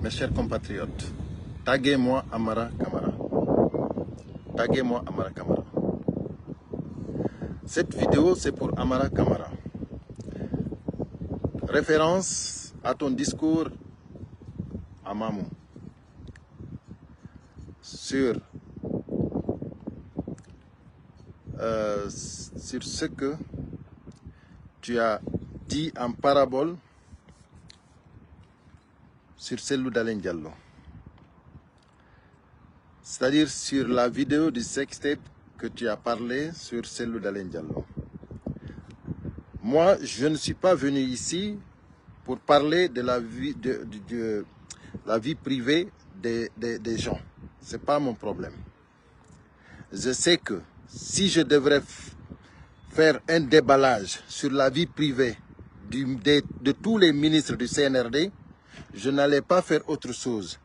Mes chers compatriotes, taguez-moi Amara Kamara. Taguez-moi Amara Kamara. Cette vidéo, c'est pour Amara Kamara. Référence à ton discours à Mamou sur ce que tu as dit en parabole sur Cellou Dalein Diallo. C'est-à-dire sur la vidéo du sextape que tu as parlé sur Cellou Dalein Diallo. Moi, je ne suis pas venu ici pour parler de la vie, la vie privée des gens. Ce n'est pas mon problème. Je sais que si je devrais faire un déballage sur la vie privée de tous les ministres du CNRD, je n'allais pas faire autre chose.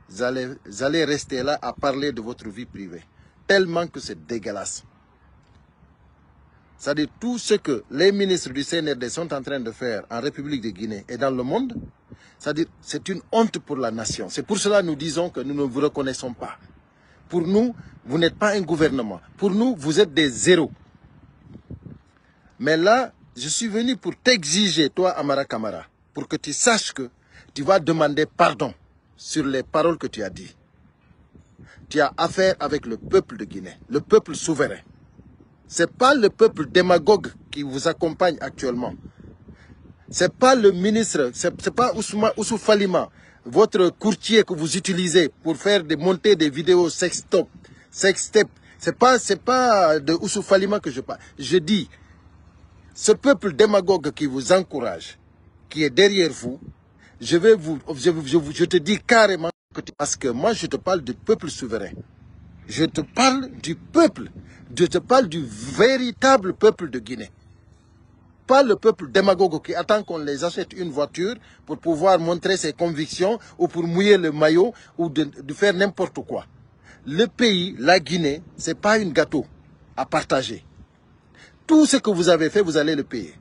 Vous allez rester là à parler de votre vie privée. Tellement que c'est dégueulasse. C'est-à-dire tout ce que les ministres du CNRD sont en train de faire en République de Guinée et dans le monde, c'est-à-dire c'est une honte pour la nation. C'est pour cela que nous disons que nous ne vous reconnaissons pas. Pour nous, vous n'êtes pas un gouvernement. Pour nous, vous êtes des zéros. Mais là, je suis venu pour t'exiger, toi, Amara Kamara, pour que tu saches que tu vas demander pardon sur les paroles que tu as dites. Tu as affaire avec le peuple de Guinée, le peuple souverain. Ce n'est pas le peuple démagogue qui vous accompagne actuellement. Ce n'est pas le ministre, ce n'est pas Ousou Falima, votre courtier que vous utilisez pour faire monter des vidéos sextape. Ce n'est pas de Ousou Falima que je parle. Je dis, ce peuple démagogue qui vous encourage, qui est derrière vous, je te dis carrément que parce que moi je te parle du peuple souverain. Je te parle du peuple. Je te parle du véritable peuple de Guinée. Pas le peuple démagogue qui attend qu'on les achète une voiture pour pouvoir montrer ses convictions ou pour mouiller le maillot ou de faire n'importe quoi. Le pays, la Guinée, ce n'est pas un gâteau à partager. Tout ce que vous avez fait, vous allez le payer.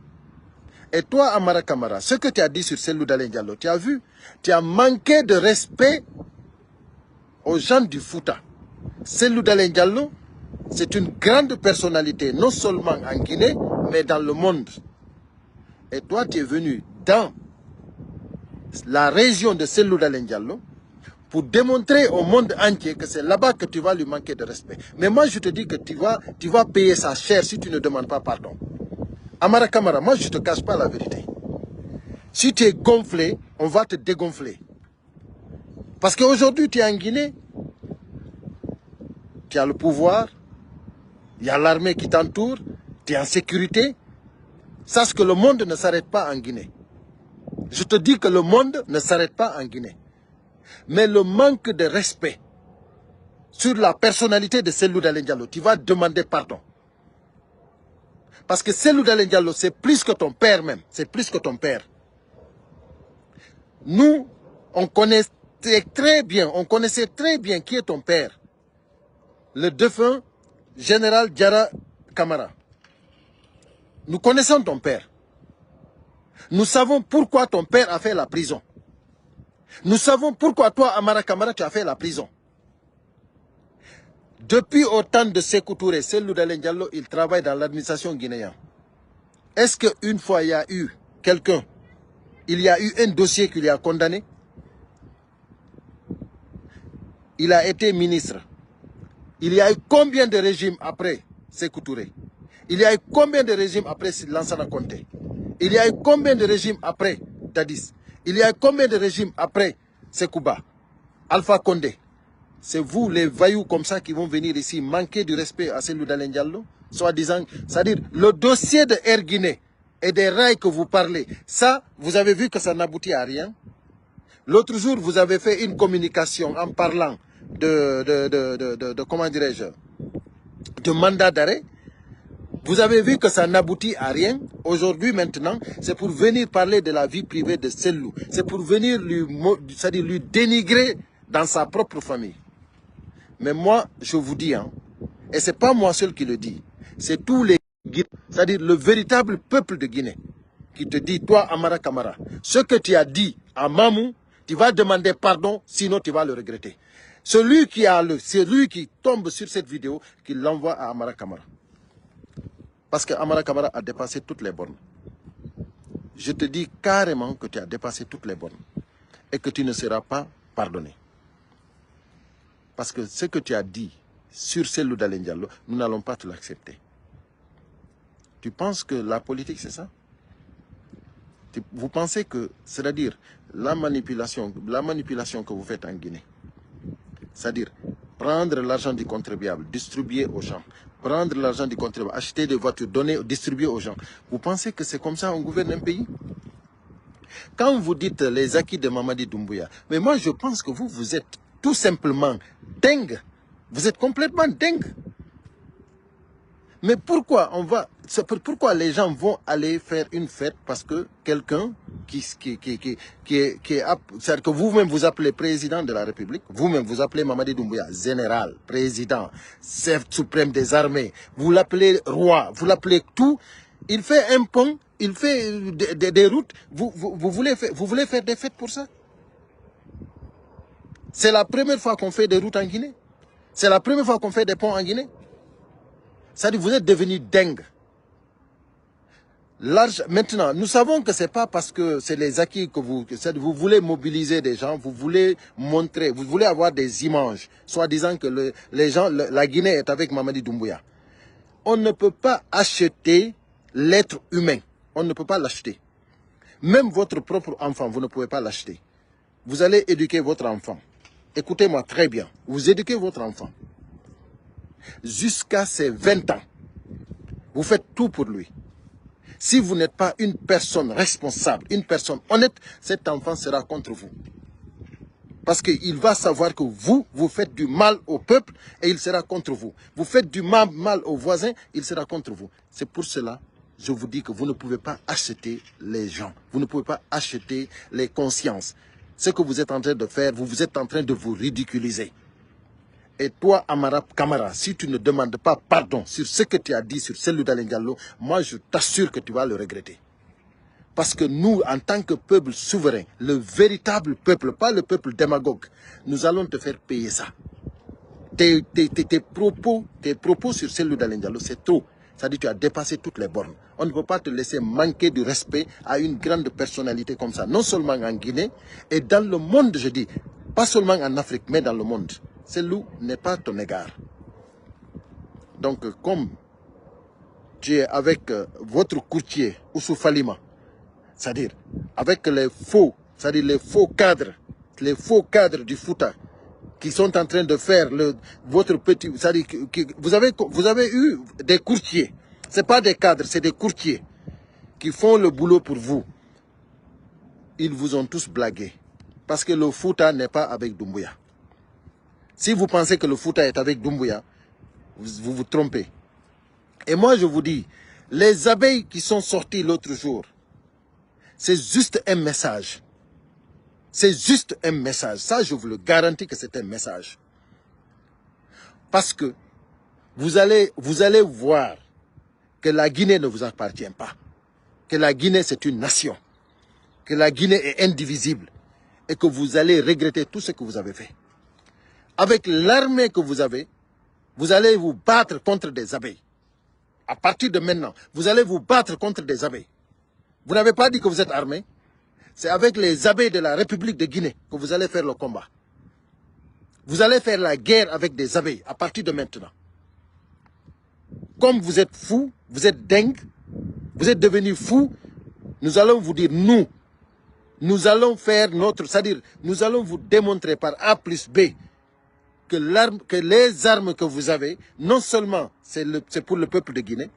Et toi, Amara Kamara, ce que tu as dit sur Cellou Dalein Diallo, tu as vu, tu as manqué de respect aux gens du Fouta. Cellou Dalein Diallo, c'est une grande personnalité, non seulement en Guinée, mais dans le monde. Et toi, tu es venu dans la région de Cellou Dalein Diallo pour démontrer au monde entier que c'est là-bas que tu vas lui manquer de respect. Mais moi, je te dis que tu vas payer sa chair si tu ne demandes pas pardon. Amara Kamara, moi, je ne te cache pas la vérité. Si tu es gonflé, on va te dégonfler. Parce qu'aujourd'hui, tu es en Guinée, tu as le pouvoir, il y a l'armée qui t'entoure, tu es en sécurité. Sache que le monde ne s'arrête pas en Guinée. Je te dis que le monde ne s'arrête pas en Guinée. Mais le manque de respect sur la personnalité de Cellou Dalein Diallo, tu vas demander pardon. Parce que Cellou Dalein Diallo, c'est plus que ton père même. C'est plus que ton père. Nous, on connaissait très bien qui est ton père. Le défunt général Diarra Kamara. Nous connaissons ton père. Nous savons pourquoi ton père a fait la prison. Nous savons pourquoi toi, Amara Kamara, tu as fait la prison. Depuis au temps de Sékou Touré, Cellou Dalein Diallo, il travaille dans l'administration guinéenne. Est-ce qu'une fois il y a eu quelqu'un, il y a eu un dossier qu'il a condamné? Il a été ministre. Il y a eu combien de régimes après Sékou Touré? Il y a eu combien de régimes après Lansana Conté? Il y a eu combien de régimes après Dadis? Il y a eu combien de régimes après Sekouba, Alpha Condé? C'est vous, les voyous comme ça, qui vont venir ici manquer du respect à Cellou Dalein Diallo, soi-disant, c'est-à-dire le dossier de Air Guinée et des rails que vous parlez, ça, vous avez vu que ça n'aboutit à rien. L'autre jour, vous avez fait une communication en parlant comment dirais-je, de mandat d'arrêt. Vous avez vu que ça n'aboutit à rien. Aujourd'hui, maintenant, c'est pour venir parler de la vie privée de Cellou. C'est pour venir lui dénigrer dans sa propre famille. Mais moi, je vous dis, hein, et ce n'est pas moi seul qui le dis, c'est tous les Guinéens, c'est-à-dire le véritable peuple de Guinée, qui te dit, toi, Amara Kamara, ce que tu as dit à Mamou, Tu vas demander pardon, sinon tu vas le regretter. Celui qui tombe sur cette vidéo, qu'il l'envoie à Amara Kamara. Parce que Amara Kamara a dépassé toutes les bornes. Je te dis carrément que tu as dépassé toutes les bornes. Et que tu ne seras pas pardonné. Parce que ce que tu as dit sur Cellou Dalein Diallo, nous n'allons pas te l'accepter. Tu penses que la politique, c'est ça? Vous pensez que, c'est-à-dire, la manipulation que vous faites en Guinée, c'est-à-dire prendre l'argent du contribuable, distribuer aux gens, prendre l'argent du contribuable, acheter des voitures, donner, distribuer aux gens, vous pensez que c'est comme ça qu'on gouverne un pays? Quand vous dites les acquis de Mamadi Doumbouya, mais moi je pense que vous êtes tout simplement dingue. Vous êtes complètement dingue. Mais pourquoi les gens vont aller faire une fête parce que quelqu'un c'est-à-dire que vous-même vous appelez président de la République, vous-même vous appelez Mamadi Doumbouya général, président, chef suprême des armées, vous l'appelez roi, vous l'appelez tout, il fait un pont, il fait des routes, vous voulez faire des fêtes pour ça? C'est la première fois qu'on fait des routes en Guinée. C'est la première fois qu'on fait des ponts en Guinée. C'est-à-dire que vous êtes devenus dingue. Maintenant, nous savons que ce n'est pas parce que c'est les acquis que vous voulez mobiliser des gens, vous voulez montrer, vous voulez avoir des images, soi-disant que la Guinée est avec Mamadi Doumbouya. On ne peut pas acheter l'être humain. On ne peut pas l'acheter. Même votre propre enfant, vous ne pouvez pas l'acheter. Vous allez éduquer votre enfant. Écoutez-moi très bien. Vous éduquez votre enfant. Jusqu'à ses 20 ans. Vous faites tout pour lui. Si vous n'êtes pas une personne responsable, une personne honnête, cet enfant sera contre vous. Parce qu'il va savoir que vous faites du mal au peuple et il sera contre vous. Vous faites du mal aux voisins, il sera contre vous. C'est pour cela, je vous dis que vous ne pouvez pas acheter les gens. Vous ne pouvez pas acheter les consciences. Ce que vous êtes en train de faire, vous êtes en train de vous ridiculiser. Et toi, Amara Kamara, si tu ne demandes pas pardon sur ce que tu as dit sur Cellou Dalein Diallo, moi je t'assure que tu vas le regretter. Parce que nous, en tant que peuple souverain, le véritable peuple, pas le peuple démagogue, nous allons te faire payer ça. Tes propos sur Cellou Dalein Diallo, c'est trop. C'est-à-dire que tu as dépassé toutes les bornes. On ne peut pas te laisser manquer du respect à une grande personnalité comme ça. Non seulement en Guinée, et dans le monde, je dis. Pas seulement en Afrique, mais dans le monde. Cellou n'est pas ton égard. Donc, comme tu es avec votre courtier, Oussou Falima, c'est-à-dire avec les faux cadres du Fouta, qui sont en train de faire votre petit... C'est-à-dire que vous avez eu des courtiers. Ce n'est pas des cadres, c'est des courtiers qui font le boulot pour vous. Ils vous ont tous blagué. Parce que le Fouta n'est pas avec Doumbouya. Si vous pensez que le Fouta est avec Doumbouya, vous vous trompez. Et moi je vous dis, les abeilles qui sont sorties l'autre jour, c'est juste un message. C'est juste un message. Ça, je vous le garantis que c'est un message. Parce que vous allez voir que la Guinée ne vous appartient pas. Que la Guinée, c'est une nation. Que la Guinée est indivisible. Et que vous allez regretter tout ce que vous avez fait. Avec l'armée que vous avez, vous allez vous battre contre des abeilles. À partir de maintenant, vous allez vous battre contre des abeilles. Vous n'avez pas dit que vous êtes armé. C'est avec les abeilles de la République de Guinée que vous allez faire le combat. Vous allez faire la guerre avec des abeilles à partir de maintenant. Comme vous êtes fous, vous êtes dingue, vous êtes devenus fous, nous allons vous dire, nous allons faire notre... C'est-à-dire, nous allons vous démontrer par A plus B que les armes que vous avez, non seulement c'est pour le peuple de Guinée,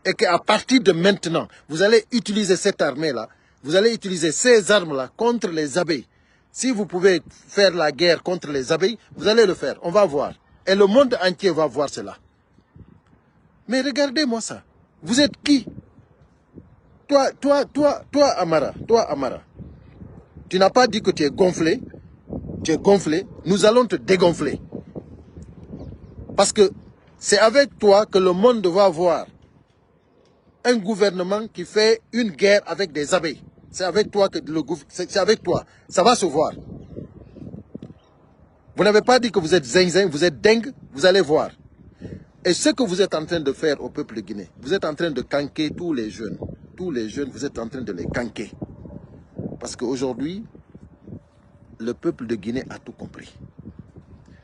et qu'à partir de maintenant, vous allez utiliser cette armée-là, vous allez utiliser ces armes-là contre les abeilles. Si vous pouvez faire la guerre contre les abeilles, vous allez le faire. On va voir. Et le monde entier va voir cela. Mais regardez-moi ça. Vous êtes qui? Toi, Amara. Tu n'as pas dit que tu es gonflé. Tu es gonflé. Nous allons te dégonfler. Parce que c'est avec toi que le monde va voir un gouvernement qui fait une guerre avec des abeilles. C'est avec toi que c'est avec toi. Ça va se voir. Vous n'avez pas dit que vous êtes zinzin, vous êtes dingue, vous allez voir. Et ce que vous êtes en train de faire au peuple guinéen, vous êtes en train de canquer tous les jeunes. Tous les jeunes, vous êtes en train de les canquer. Parce qu'aujourd'hui, le peuple de Guinée a tout compris.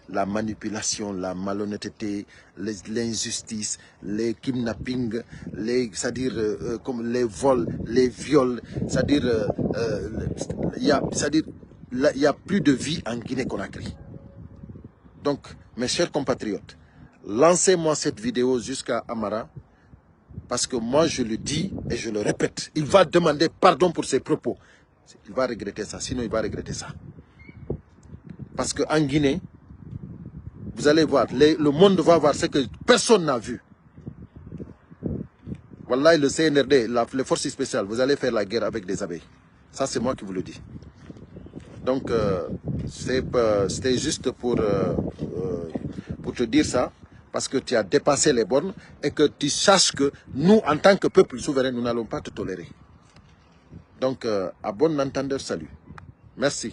La manipulation, la malhonnêteté, l'injustice, les kidnappings, c'est-à-dire comme les vols, les viols, c'est-à-dire il y a plus de vie en Guinée-Conakry. Donc, mes chers compatriotes, lancez-moi cette vidéo jusqu'à Amara, parce que moi je le dis et je le répète, il va demander pardon pour ses propos. Il va regretter ça, sinon il va regretter ça. Parce qu'en Guinée, vous allez voir, le monde va voir ce que personne n'a vu. Wallah, le CNRD, les forces spéciales, vous allez faire la guerre avec des abeilles. Ça, c'est moi qui vous le dis. Donc, c'était juste pour te dire ça, parce que tu as dépassé les bornes et que tu saches que nous, en tant que peuple souverain, nous n'allons pas te tolérer. Donc, à bon entendeur, salut. Merci.